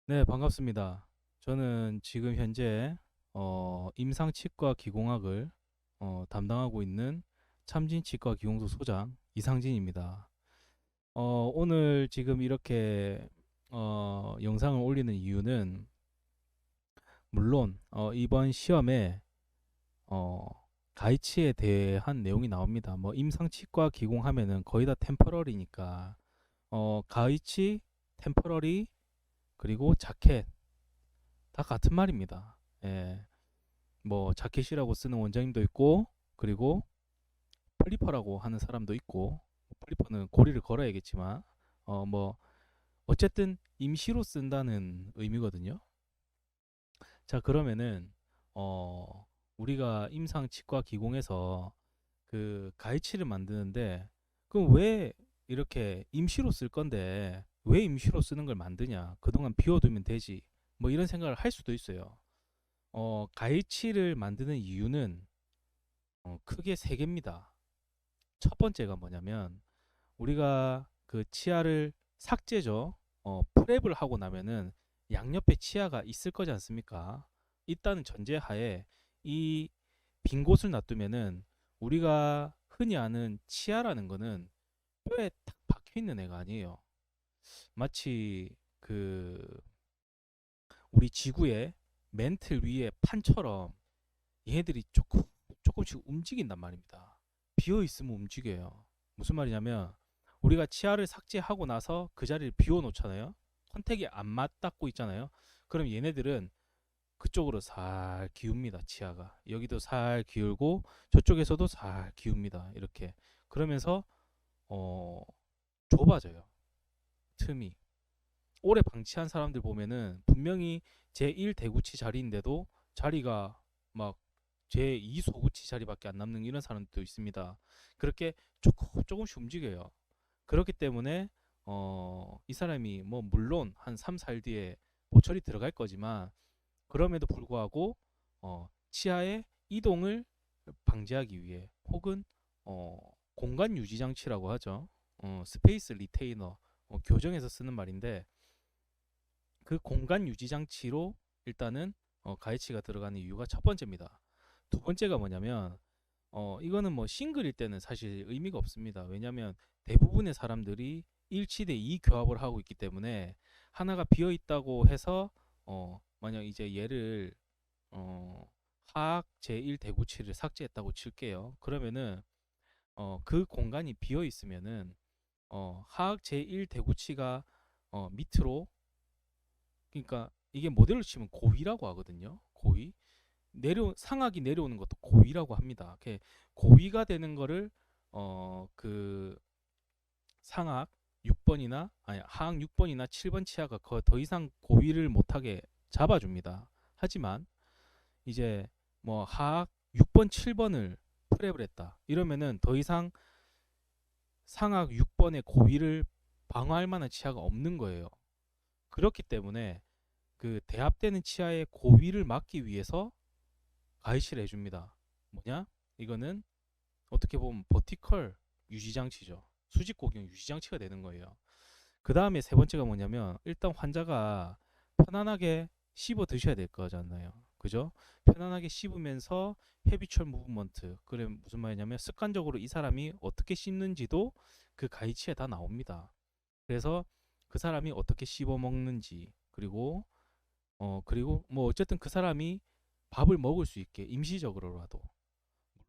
네, 반갑습니다. 저는 지금 현재 임상치과 기공학을 담당하고 있는 참진치과 기공소 소장 이상진입니다. 오늘 지금 이렇게 영상을 올리는 이유는 물론 이번 시험에 어, 가이치에 대한 내용이 나옵니다. 뭐 임상치과 기공하면은 거의 다 템퍼러리니까 가이치, 템퍼러리 그리고 자켓 다 같은 말입니다. 예. 뭐 자켓이라고 쓰는 원장님도 있고 그리고 플리퍼라고 하는 사람도 있고 플리퍼는 고리를 걸어야겠지만 뭐 어쨌든 임시로 쓴다는 의미거든요. 자, 그러면은 어 우리가 임상치과 기공에서 그 가이치를 만드는데 그럼 왜 이렇게 임시로 쓸 건데 왜 임시로 쓰는 걸 만드냐? 그동안 비워두면 되지. 뭐 이런 생각을 할 수도 있어요. 가이치를 만드는 이유는 크게 세 개입니다. 첫 번째가 뭐냐면 우리가 그 치아를 삭제죠. 프랩을 하고 나면은 양옆에 치아가 있을 거지 않습니까? 있다는 전제하에 이 빈 곳을 놔두면은 우리가 흔히 아는 치아라는 거는 뼈에 탁 박혀 있는 애가 아니에요. 마치 그 우리 지구의 맨틀 위에 판처럼 얘네들이 조금씩 움직인단 말입니다. 비어 있으면 움직여요. 무슨 말이냐면 우리가 치아를 삭제하고 나서 그 자리를 비워 놓잖아요. 컨택이 안 맞닿고 있잖아요. 그럼 얘네들은 그쪽으로 살 기웁니다. 치아가 여기도 살 기울고 저쪽에서도 살 기웁니다. 이렇게 그러면서 어, 좁아져요. 틈이. 오래 방치한 사람들 보면은 분명히 제1 대구치 자리인데도 자리가 막 제2 소구치 자리밖에 안 남는 이런 사람도 있습니다. 그렇게 조금씩 움직여요. 그렇기 때문에 이 사람이 뭐 물론 한 3, 4일 뒤에 보철이 들어갈 거지만 그럼에도 불구하고 치아의 이동을 방지하기 위해 혹은 어, 공간 유지 장치라고 하죠. 스페이스 리테이너 교정에서 쓰는 말인데 그 공간 유지 장치로 일단은 가이치가 들어가는 이유가 첫 번째입니다. 두 번째가 뭐냐면 이거는 뭐 싱글일 때는 사실 의미가 없습니다. 왜냐하면 대부분의 사람들이 1치대 2 교합을 하고 있기 때문에 하나가 비어 있다고 해서 만약 이제 얘를 어, 하악 제1 대구치를 삭제했다고 칠게요. 그러면은 그 공간이 비어 있으면은 하악 제1 대구치가 밑으로 그러니까 이게 모델로 치면 고위라고 하거든요. 고위. 상악이 내려오는 것도 고위라고 합니다. 고위가 되는 거를 그 상악 6번이나 아니 하악 6번이나 7번 치아가 더 이상 고위를 못하게 잡아줍니다. 하지만 이제 뭐 하악 6번, 7번을 프랩을 했다. 이러면은 더 이상 상악 6번의 고위를 방어할 만한 치아가 없는 거예요. 그렇기 때문에 그 대합되는 치아의 고위를 막기 위해서 가이시를 해줍니다. 뭐냐? 이거는 어떻게 보면 버티컬 유지장치죠. 수직고경 유지장치가 되는 거예요. 그 다음에 세 번째가 뭐냐면 일단 환자가 편안하게 씹어 드셔야 될 거잖아요. 그죠? 편안하게 씹으면서 헤비철 무브먼트. 그래 무슨 말이냐면 습관적으로 이 사람이 어떻게 씹는지도 그 가이치에 다 나옵니다. 그래서 그 사람이 어떻게 씹어 먹는지 그리고 뭐 어쨌든 그 사람이 밥을 먹을 수 있게 임시적으로라도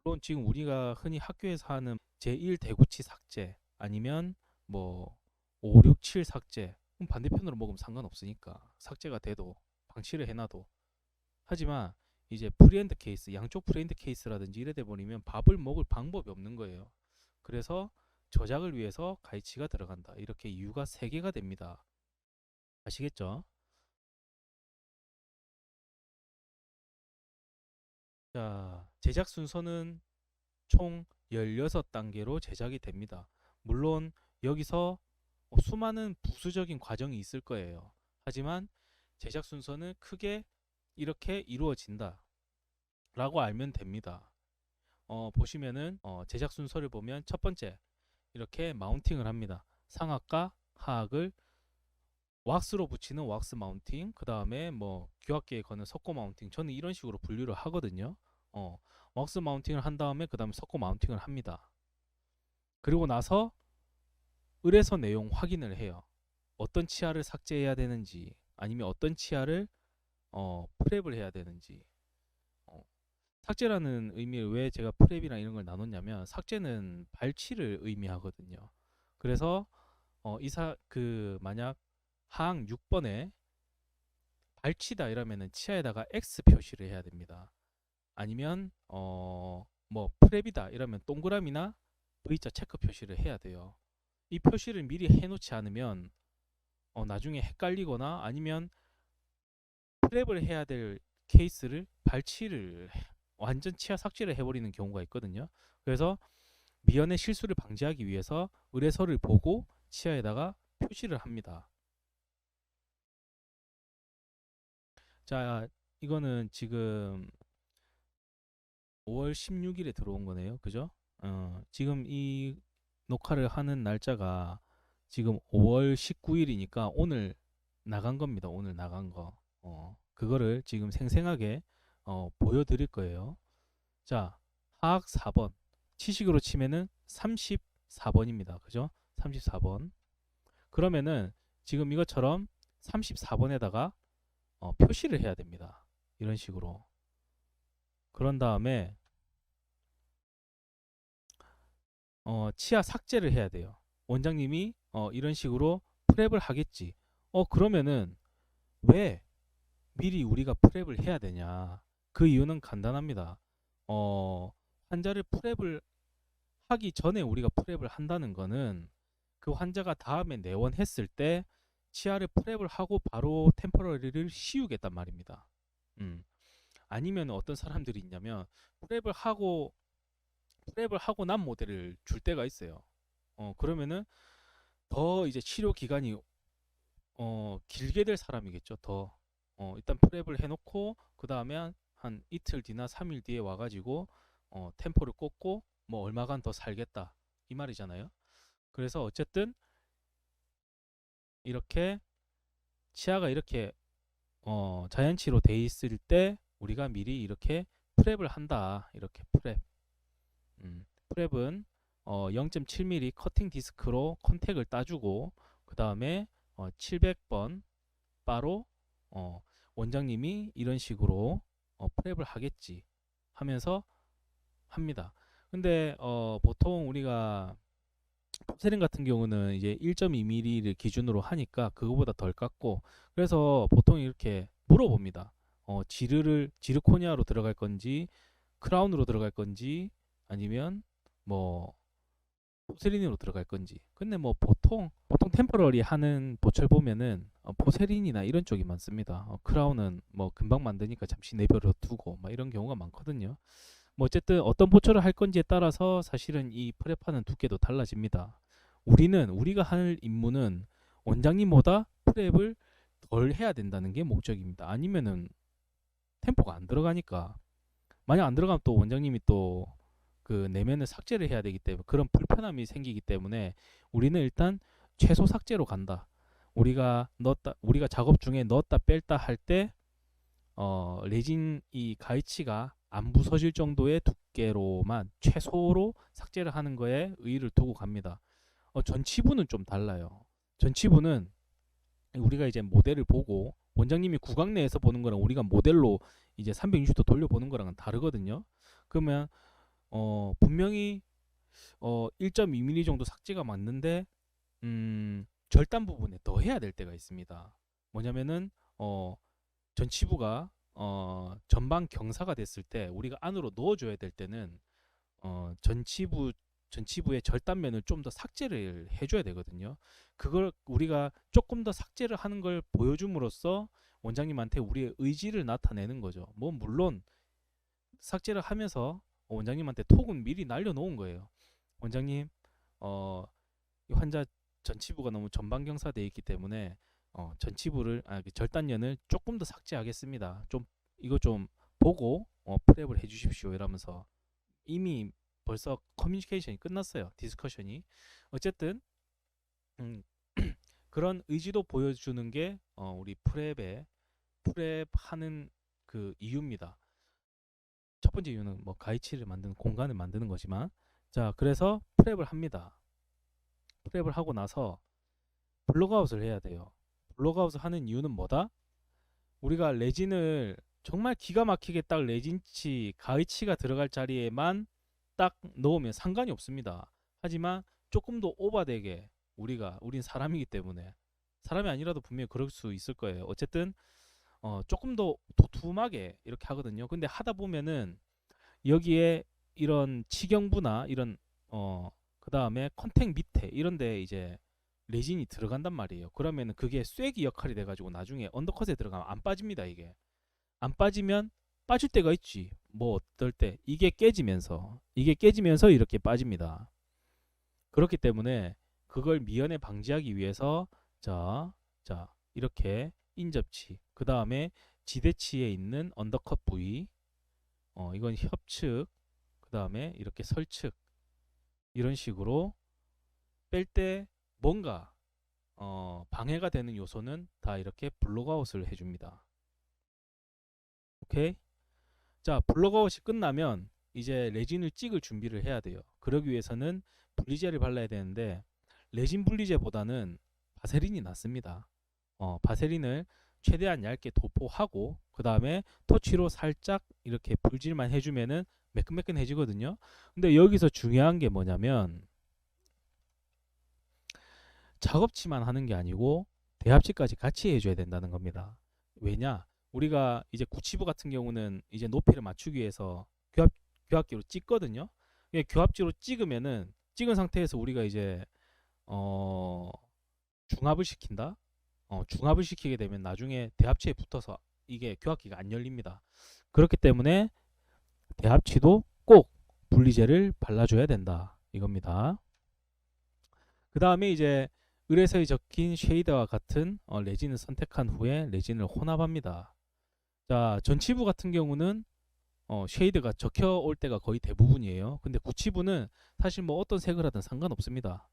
물론 지금 우리가 흔히 학교에서 하는 제1 대구치 삭제 아니면 뭐 5, 6, 7 삭제 그럼 반대편으로 먹으면 상관없으니까 삭제가 돼도 방치를 해놔도 하지만 이제 프리핸드 케이스 양쪽 프리핸드 케이스라든지 이래 돼 버리면 밥을 먹을 방법이 없는 거예요. 그래서 저작을 위해서 가이치가 들어간다. 이렇게 이유가 세 개가 됩니다. 아시겠죠? 자, 제작 순서는 총 16단계로 제작이 됩니다. 물론 여기서 수많은 부수적인 과정이 있을 거예요. 하지만 제작 순서는 크게 이렇게 이루어진다. 라고 알면 됩니다. 보시면은 제작 순서를 보면 첫 번째 이렇게 마운팅을 합니다. 상악과 하악을 왁스로 붙이는 왁스 마운팅, 그 다음에 뭐 귀합기에 거는 석고 마운팅. 저는 이런 식으로 분류를 하거든요. 어, 왁스 마운팅을 한 다음에 그 다음에 석고 마운팅을 합니다. 그리고 나서 의뢰서 내용 확인을 해요. 어떤 치아를 삭제해야 되는지, 아니면 어떤 치아를 프랩을 해야 되는지. 어, 삭제라는 의미를 왜 제가 프랩이랑 이런 걸 나눴냐면, 삭제는 발치를 의미하거든요. 그래서 만약 하항 6번에 발치다 이러면은 치아에다가 X 표시를 해야 됩니다. 아니면 뭐 프랩이다 이러면 동그라미나 V자 체크 표시를 해야 돼요. 이 표시를 미리 해놓지 않으면 나중에 헷갈리거나, 아니면 프랩을 해야 될 케이스를 발치를 완전 치아 삭제를 해버리는 경우가 있거든요. 그래서 미연의 실수를 방지하기 위해서 의뢰서를 보고 치아에다가 표시를 합니다. 자, 이거는 지금 5월 16일에 들어온 거네요. 그죠? 지금 이 녹화를 하는 날짜가 지금 5월 19일이니까 오늘 나간 겁니다. 오늘 나간 거. 그거를 지금 생생하게 보여드릴 거예요. 자, 하악 4번. 치식으로 치면은 34번입니다. 그죠? 34번. 그러면은 지금 이것처럼 34번에다가 표시를 해야 됩니다. 이런 식으로. 그런 다음에 치아 삭제를 해야 돼요. 원장님이 이런 식으로 프랩을 하겠지. 그러면은 왜 미리 우리가 프랩을 해야 되냐? 그 이유는 간단합니다. 환자를 프랩을 하기 전에 우리가 프랩을 한다는 거는 그 환자가 다음에 내원했을 때 치아를 프랩을 하고 바로 템포러리를 씌우겠단 말입니다. 음. 아니면 어떤 사람들이 있냐면 프랩을 하고 난 모델을 줄 때가 있어요. 그러면은 더 이제 치료 기간이 길게 될 사람이겠죠. 더 일단 프랩을 해놓고 그 다음에 한 이틀 뒤나 3일 뒤에 와가지고 템포를 꽂고 뭐 얼마간 더 살겠다 이 말이잖아요. 그래서 어쨌든 이렇게 치아가 이렇게 자연치로 돼 있을 때 우리가 미리 이렇게 프랩을 한다. 이렇게 프랩. 프랩은 0.7mm 커팅 디스크로 컨택을 따주고 그 다음에 700번 바로 원장님이 이런 식으로 프랩을 하겠지 하면서 합니다. 근데 보통 우리가 톱세린 같은 경우는 이제 1.2mm를 기준으로 하니까 그거보다 덜 깎고, 그래서 보통 이렇게 물어봅니다. 지르코니아로 들어갈 건지 크라운으로 들어갈 건지 아니면 뭐 포세린으로 들어갈 건지. 근데 뭐 보통 템퍼러리 하는 보철 보면은 포세린이나 이런 쪽이 많습니다. 크라운은 뭐 금방 만드니까 잠시 내버려 두고 막 이런 경우가 많거든요. 뭐 어쨌든 어떤 보철을 할 건지에 따라서 사실은 이 프랩하는 두께도 달라집니다. 우리가 할 임무는 원장님보다 프랩을 덜 해야 된다는 게 목적입니다. 아니면은 템포가 안 들어가니까, 만약 안 들어가면 또 원장님이 또 그 내면을 삭제를 해야 되기 때문에 그런 불편함이 생기기 때문에 우리는 일단 최소 삭제로 간다. 우리가 작업 중에 넣었다 뺄다 할 때 레진 이 가위치가 안 부서질 정도의 두께로만 최소로 삭제를 하는 거에 의의를 두고 갑니다. 전치부는 좀 달라요. 전치부는 우리가 이제 모델을 보고 원장님이 구강 내에서 보는 거랑 우리가 모델로 이제 360도 돌려보는 거랑은 다르거든요. 그러면 분명히 1.2mm 정도 삭제가 맞는데 절단 부분에 더 해야 될 때가 있습니다. 뭐냐면은 전치부가 전방 경사가 됐을 때 우리가 안으로 넣어줘야 될 때는 전치부의 절단면을 좀 더 삭제를 해줘야 되거든요. 그걸 우리가 조금 더 삭제를 하는 걸 보여줌으로써 원장님한테 우리의 의지를 나타내는 거죠. 뭐 물론 삭제를 하면서 원장님한테 톡은 미리 날려놓은 거예요. 원장님, 이 환자 전치부가 너무 전방경사되어 있기 때문에 그 절단면을 조금 더 삭제하겠습니다. 이거 좀 보고 프랩을 해주십시오. 이러면서 이미 벌써 커뮤니케이션이 끝났어요. 디스커션이. 어쨌든 음, 그런 의지도 보여주는 게 우리 프랩하는 그 이유입니다. 첫 번째 이유는 뭐 가이치를 만드는 공간을 만드는 거지만, 자, 그래서 프랩을 합니다. 프랩을 하고 나서 블록아웃을 해야 돼요. 블록아웃을 하는 이유는 뭐다? 우리가 레진을 정말 기가 막히게 딱 레진치, 가위치가 들어갈 자리에만 딱 넣으면 상관이 없습니다. 하지만 조금 더 오버되게, 우린 사람이기 때문에, 사람이 아니라도 분명히 그럴 수 있을 거예요. 어쨌든 조금 더 도톰하게 이렇게 하거든요. 근데 하다 보면은 여기에 이런 치경부나 이런 그 다음에 컨택 밑에 이런데 이제 레진이 들어간단 말이에요. 그러면은 그게 쐐기 역할이 돼가지고 나중에 언더컷에 들어가면 안 빠집니다. 이게 안 빠지면 빠질 때가 있지. 뭐 어떨 때 이게 깨지면서 이렇게 빠집니다. 그렇기 때문에 그걸 미연에 방지하기 위해서 자 이렇게 인접치, 그 다음에 지대치에 있는 언더컷 부위, 이건 협측, 그 다음에 이렇게 설측, 이런 식으로 뺄 때 뭔가 방해가 되는 요소는 다 이렇게 블록아웃을 해줍니다. 오케이? 자, 블록아웃이 끝나면 이제 레진을 찍을 준비를 해야 돼요. 그러기 위해서는 분리제를 발라야 되는데 레진 분리제보다는 바세린이 낫습니다. 바세린을 최대한 얇게 도포하고 그 다음에 터치로 살짝 이렇게 불질만 해주면은 매끈매끈해지거든요. 근데 여기서 중요한 게 뭐냐면 작업치만 하는 게 아니고 대합치까지 같이 해줘야 된다는 겁니다. 왜냐? 우리가 이제 구치부 같은 경우는 이제 높이를 맞추기 위해서 교합기로 찍거든요. 교합지로 찍으면은 찍은 상태에서 우리가 이제 중합을 시킨다. 중합을 시키게 되면 나중에 대합치에 붙어서 이게 교합기가 안 열립니다. 그렇기 때문에 대합치도 꼭 분리제를 발라줘야 된다. 이겁니다. 그 다음에 이제 의뢰서에 적힌 쉐이더와 같은 레진을 선택한 후에 레진을 혼합합니다. 자, 전치부 같은 경우는 쉐이드가 적혀 올 때가 거의 대부분이에요. 근데 구치부는 사실 뭐 어떤 색을 하든 상관없습니다.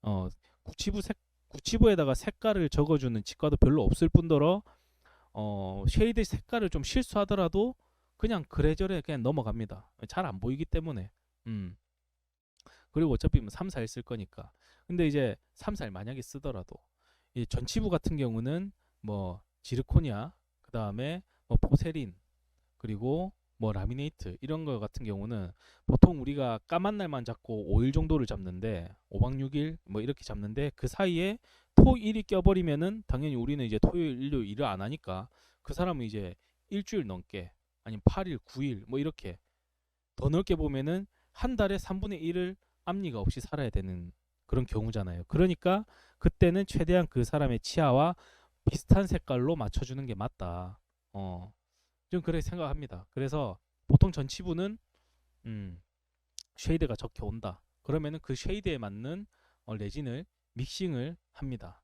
어, 구치부에다가 색깔을 적어주는 치과도 별로 없을 뿐더러 쉐이드 색깔을 좀 실수하더라도 그냥 그래저래 그냥 넘어갑니다. 잘 안 보이기 때문에. 그리고 어차피 뭐 3, 4일 쓸 거니까. 근데 이제 3, 4일 만약에 쓰더라도 이 전치부 같은 경우는 뭐 지르코니아, 그 다음에 뭐 포세린, 그리고 뭐 라미네이트 이런 거 같은 경우는 보통 우리가 까만 날만 잡고 5일 정도를 잡는데 5박 6일 뭐 이렇게 잡는데 그 사이에 토일이 껴버리면은 당연히 우리는 이제 토요일 일요일 일을 안 하니까 그 사람은 이제 일주일 넘게 아니면 8일 9일 뭐 이렇게 더 넓게 보면은 한 달에 3분의 1을 앞니가 없이 살아야 되는 그런 경우잖아요. 그러니까 그때는 최대한 그 사람의 치아와 비슷한 색깔로 맞춰주는 게 맞다. 좀 그렇게 생각합니다. 그래서 보통 전치부는 쉐이드가 적혀 온다. 그러면은 그 쉐이드에 맞는 레진을 믹싱을 합니다.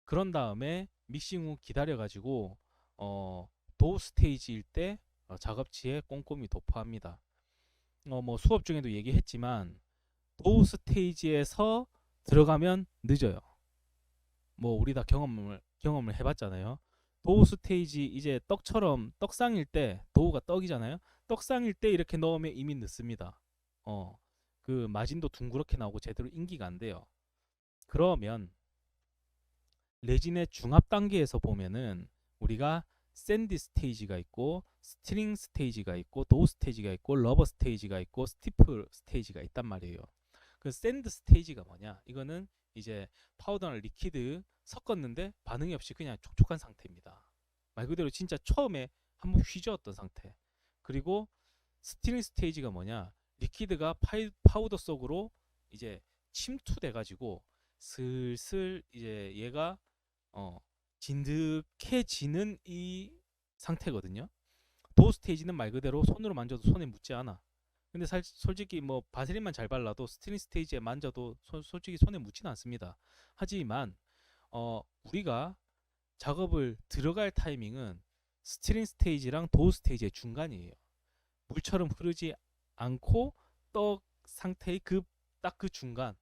그런 다음에 믹싱 후 기다려가지고 도우 스테이지일 때 작업치에 꼼꼼히 도포합니다. 뭐 수업 중에도 얘기했지만 도우 스테이지에서 들어가면 늦어요. 뭐 우리 다 경험을 해봤잖아요. 도우 스테이지 이제 떡처럼 떡상일 때 도우가 떡이잖아요. 떡상일 때 이렇게 넣으면 이미 늦습니다. 그 마진도 둥그렇게 나오고 제대로 인기가 안 돼요. 그러면 레진의 중압 단계에서 보면은 우리가 샌디 스테이지가 있고 스트링 스테이지가 있고 도우 스테이지가 있고 러버 스테이지가 있고 스티플 스테이지가 있단 말이에요. 그 샌드 스테이지가 뭐냐? 이거는 이제 파우더나 리퀴드 섞었는데 반응이 없이 그냥 촉촉한 상태입니다. 말 그대로 진짜 처음에 한번 휘저었던 상태. 그리고 스트링 스테이지가 뭐냐? 리퀴드가 파우더 속으로 이제 침투돼 가지고 슬슬 이제 얘가 진득해지는 이 상태거든요. 도어 스테이지는 말 그대로 손으로 만져도 손에 묻지 않아. 근데 솔직히 뭐 바세린만 잘 발라도 스트링 스테이지에 만져도 솔직히 손에 묻지는 않습니다. 하지만 우리가 작업을 들어갈 타이밍은 스트링 스테이지랑 도어 스테이지의 중간이에요. 물처럼 흐르지 않고 떡 상태의 딱 그 중간.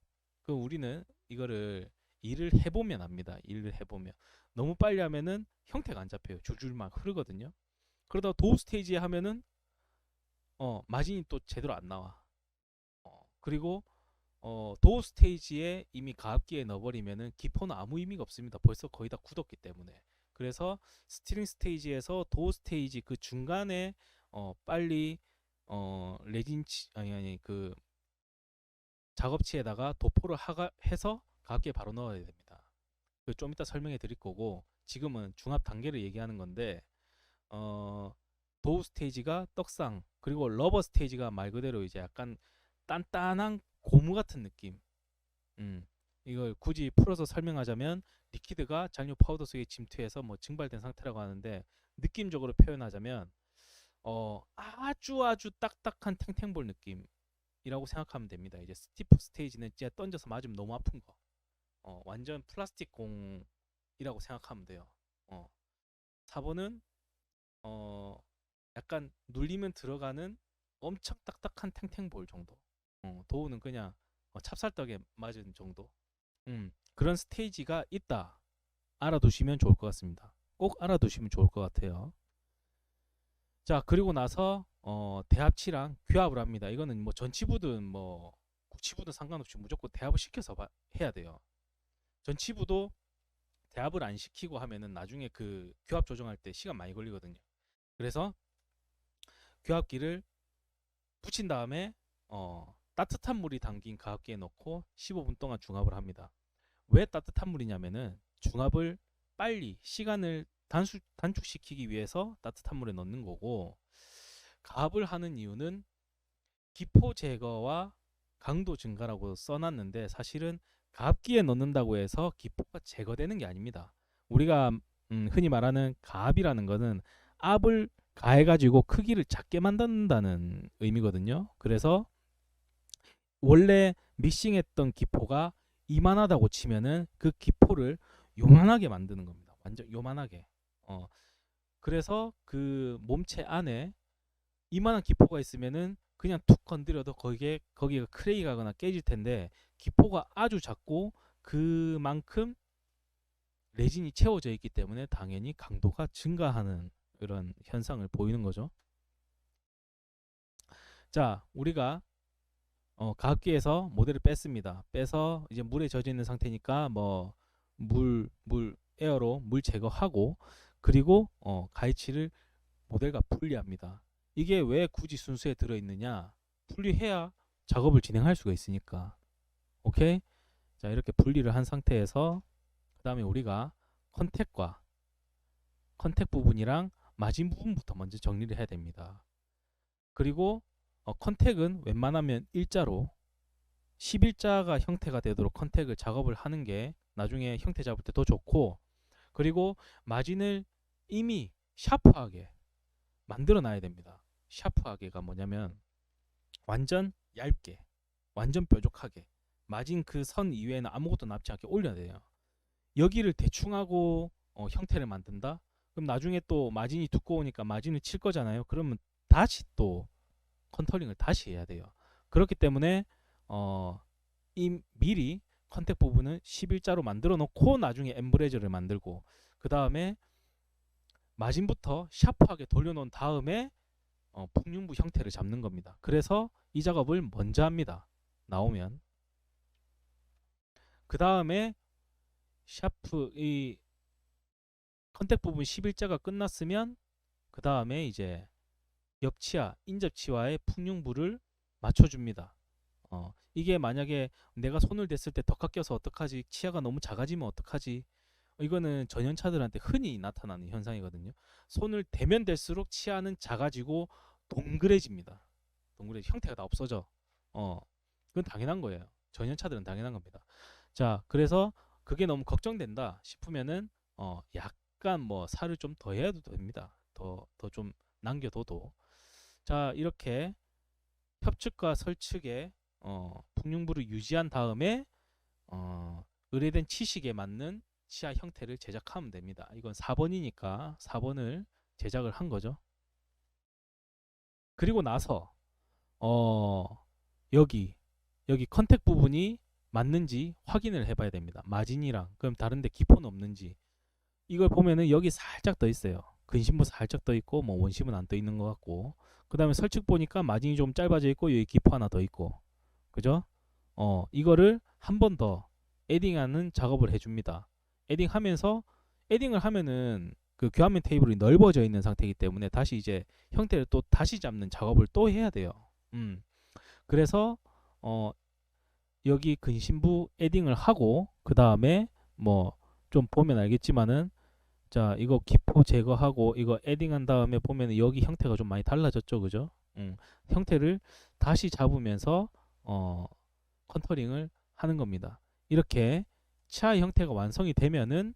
그 우리는 이거를 일을 해보면 압니다. 일을 해보면 너무 빨리 하면은 형태가 안 잡혀요. 줄줄 막 흐르거든요. 그러다 도우 스테이지에 하면은 마진이 또 제대로 안 나와. 그리고 도우 스테이지에 이미 가압기에 넣어버리면은 기포는 아무 의미가 없습니다. 벌써 거의 다 굳었기 때문에. 그래서 스티링 스테이지에서 도우 스테이지 그 중간에 빨리 레진치 아니 그 작업치에다가 도포를 해서 가압기에 바로 넣어야 됩니다. 그 좀 이따 설명해 드릴 거고 지금은 중압 단계를 얘기하는 건데 도우 스테이지가 떡상 그리고 러버 스테이지가 말 그대로 이제 약간 단단한 고무 같은 느낌. 음, 이걸 굳이 풀어서 설명하자면 리퀴드가 잔류 파우더 속에 침투해서 뭐 증발된 상태라고 하는데 느낌적으로 표현하자면 아주 딱딱한 탱탱볼 느낌이라고 생각하면 됩니다. 이제 스티프 스테이지는 진짜 던져서 맞으면 너무 아픈 거. 완전 플라스틱 공이라고 생각하면 돼요. 4번은 약간 눌리면 들어가는 엄청 딱딱한 탱탱볼 정도. 도우는 그냥 찹쌀떡에 맞은 정도. 그런 스테이지가 있다. 알아두시면 좋을 것 같습니다. 꼭 알아두시면 좋을 것 같아요. 자, 그리고 나서 대합치랑 규합을 합니다. 이거는 뭐 전치부든 뭐 구치부든 상관없이 무조건 대합을 시켜서 해야 돼요. 전치부도 대합을 안 시키고 하면은 나중에 그 규합 조정할 때 시간 많이 걸리거든요. 그래서 규합기를 붙인 다음에 따뜻한 물이 담긴 가압기에 넣고 15분 동안 중압을 합니다. 왜 따뜻한 물이냐면은 중압을 빨리 시간을 단축시키기 위해서 따뜻한 물에 넣는 거고 가압을 하는 이유는 기포 제거와 강도 증가라고 써놨는데 사실은 가압기에 넣는다고 해서 기포가 제거되는 게 아닙니다. 우리가 흔히 말하는 가압이라는 것은 압을 가해가지고 크기를 작게 만든다는 의미거든요. 그래서 원래 믹싱했던 기포가 이만하다고 치면은 그 기포를 요만하게 만드는 겁니다. 완전 요만하게. 그래서 그 몸체 안에 이만한 기포가 있으면은 그냥 툭 건드려도 거기가 크레이 가거나 깨질 텐데 기포가 아주 작고 그만큼 레진이 채워져 있기 때문에 당연히 강도가 증가하는 그런 현상을 보이는 거죠. 자, 우리가 가압기에서 모델을 뺐습니다. 빼서 이제 물에 젖어 있는 상태니까 뭐 에어로 물 제거하고 그리고 가이치를 모델과 분리합니다. 이게 왜 굳이 순수에 들어 있느냐? 분리해야 작업을 진행할 수가 있으니까. 오케이? 자, 이렇게 분리를 한 상태에서 그다음에 우리가 컨택 부분이랑 마진 부분부터 먼저 정리를 해야 됩니다. 그리고 컨택은 웬만하면 일자로 11자가 형태가 되도록 컨택을 작업을 하는 게 나중에 형태 잡을 때 더 좋고 그리고 마진을 이미 샤프하게 만들어 놔야 됩니다. 샤프하게가 뭐냐면 완전 얇게 완전 뾰족하게 마진 그 선 이외에는 아무것도 남지 않게 올려야 돼요. 여기를 대충 하고 형태를 만든다? 그럼 나중에 또 마진이 두꺼우니까 마진을 칠 거잖아요. 그러면 다시 또 컨터링을 다시 해야 돼요. 그렇기 때문에 미리 컨택 부분은 11자로 만들어 놓고 나중에 엠브레저를 만들고 그 다음에 마진부터 샤프하게 돌려놓은 다음에 풍륜부 형태를 잡는 겁니다. 그래서 이 작업을 먼저 합니다. 나오면 그 다음에 이 컨택 부분 11자가 끝났으면 그 다음에 이제 옆치아, 인접치와의 풍륜부를 맞춰줍니다. 이게 만약에 내가 손을 댔을 때 덕화 껴서 어떡하지? 치아가 너무 작아지면 어떡하지? 이거는 전연차들한테 흔히 나타나는 현상이거든요. 손을 대면 될수록 치아는 작아지고 동그래집니다. 형태가 다 없어져. 그건 당연한 거예요. 전연차들은 당연한 겁니다. 자, 그래서 그게 너무 걱정된다 싶으면은 약간 뭐 살을 좀 더 해도 됩니다. 더 좀 남겨둬도. 자, 이렇게 협측과 설측의 풍륜부를 유지한 다음에 의뢰된 치식에 맞는 치아 형태를 제작하면 됩니다. 이건 4번이니까 4번을 제작을 한 거죠. 그리고 나서 여기 컨택 부분이 맞는지 확인을 해봐야 됩니다. 마진이랑 그럼 다른데 기포는 없는지 이걸 보면은 여기 살짝 떠 있어요. 근심부 살짝 떠 있고 뭐 원심은 안 떠 있는 것 같고 그 다음에 설측 보니까 마진이 좀 짧아져 있고 여기 기포 하나 더 있고 그죠? 이거를 한 번 더 에딩하는 작업을 해줍니다. 에딩을 하면은 그 교환면 테이블이 넓어져 있는 상태이기 때문에 다시 이제 형태를 또 다시 잡는 작업을 또 해야 돼요. 그래서 여기 근심부 에딩을 하고 그 다음에 뭐 좀 보면 알겠지만은 자 이거 기포 제거하고 이거 에딩한 다음에 보면 여기 형태가 좀 많이 달라졌죠, 그죠? 형태를 다시 잡으면서 컨터링을 하는 겁니다. 이렇게 치아 형태가 완성이 되면은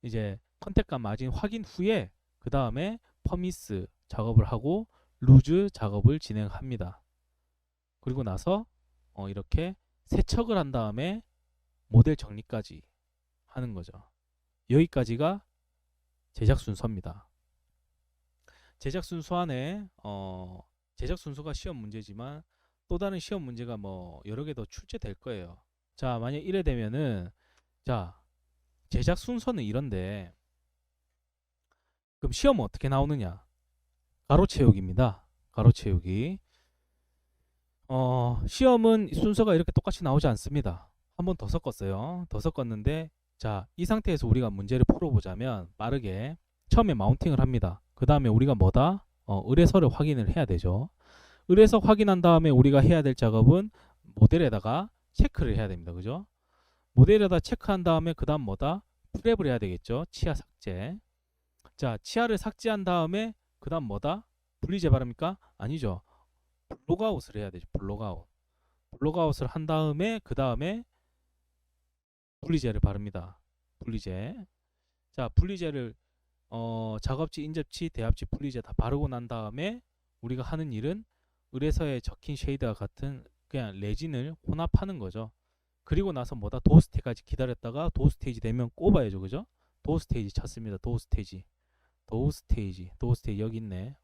이제 컨택과 마진 확인 후에 그 다음에 퍼미스 작업을 하고 루즈 작업을 진행합니다. 그리고 나서 이렇게 세척을 한 다음에 모델 정리까지 하는 거죠. 여기까지가 제작 순서입니다. 제작 순서 안에 제작 순서가 시험 문제지만 또 다른 시험 문제가 뭐 여러 개 더 출제될 거예요. 자, 만약 이래 되면은 자, 제작 순서는 이런데 그럼 시험은 어떻게 나오느냐? 가로 채우기입니다. 가로 채우기. 시험은 순서가 이렇게 똑같이 나오지 않습니다. 한 번 더 섞었어요. 더 섞었는데 자, 이 상태에서 우리가 문제를 풀어보자면 빠르게 처음에 마운팅을 합니다. 그 다음에 우리가 뭐다? 의뢰서를 확인을 해야 되죠. 의뢰서 확인한 다음에 우리가 해야 될 작업은 모델에다가 체크를 해야 됩니다. 그죠? 모델에다 체크한 다음에 그 다음 뭐다? 프랩을 해야 되겠죠. 치아 삭제. 자, 치아를 삭제한 다음에 그 다음 뭐다? 분리 재발입니까? 아니죠. 블록아웃을 해야 되죠. 블록아웃. 블록아웃을 한 다음에 그 다음에 분리제를 바릅니다. 분리제. 자, 분리제를 작업지, 인접지, 대합지, 분리제 다 바르고 난 다음에 우리가 하는 일은 의뢰서에 적힌 쉐이드와 같은 그냥 레진을 혼합하는 거죠. 그리고 나서 뭐다? 도어 스테이지까지 기다렸다가 도어 스테이지 되면 꼽아야죠. 그죠? 도어 스테이지 찾습니다. 도어 스테이지. 도어 스테이지. 도어 스테이지 여기 있네.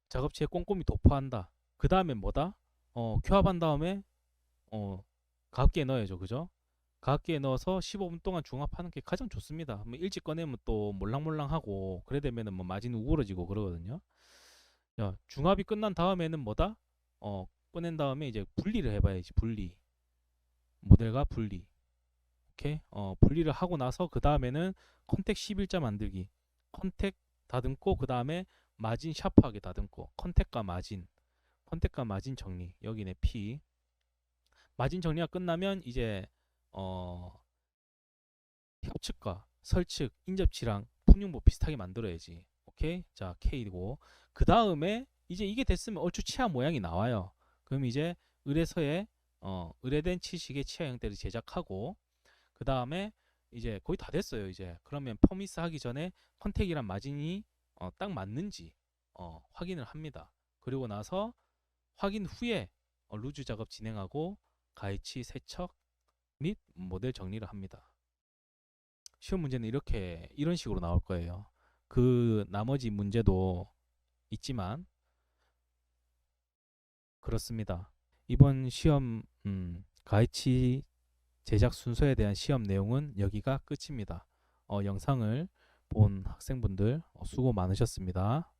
작업지에 꼼꼼히 도포한다. 그 다음에 뭐다? 큐합한 다음에 가압기에 넣어야죠. 그죠? 가압기에 넣어서 15분 동안 중압하는 게 가장 좋습니다. 뭐 일찍 꺼내면 또 몰랑몰랑하고 그래 되면은 뭐 마진 우그러지고 그러거든요. 자, 중압이 끝난 다음에는 뭐다? 꺼낸 다음에 이제 분리를 해봐야지. 분리. 모델과 분리. 오케이? 분리를 하고 나서 그 다음에는 컨택 11자 만들기. 컨택 다듬고 그 다음에 마진 샤프하게 다듬고 컨택과 마진 정리. 여기네 P. 마진 정리가 끝나면 이제 협측과 설측, 인접치랑 풍용보 비슷하게 만들어야지. 오케이? 자, K고. 그 다음에 이제 이게 됐으면 얼추 치아 모양이 나와요. 그럼 이제 의뢰서에 의뢰된 치식의 치아 형태를 제작하고 그 다음에 이제 거의 다 됐어요. 이제 그러면 퍼미스 하기 전에 컨택이랑 마진이 딱 맞는지 확인을 합니다. 그리고 나서 확인 후에 루즈 작업 진행하고 가이치 세척 및 모델 정리를 합니다. 시험 문제는 이런 식으로 나올 거예요. 그 나머지 문제도 있지만 그렇습니다. 이번 시험 가이치 제작 순서에 대한 시험 내용은 여기가 끝입니다. 영상을 본 학생분들 수고 많으셨습니다.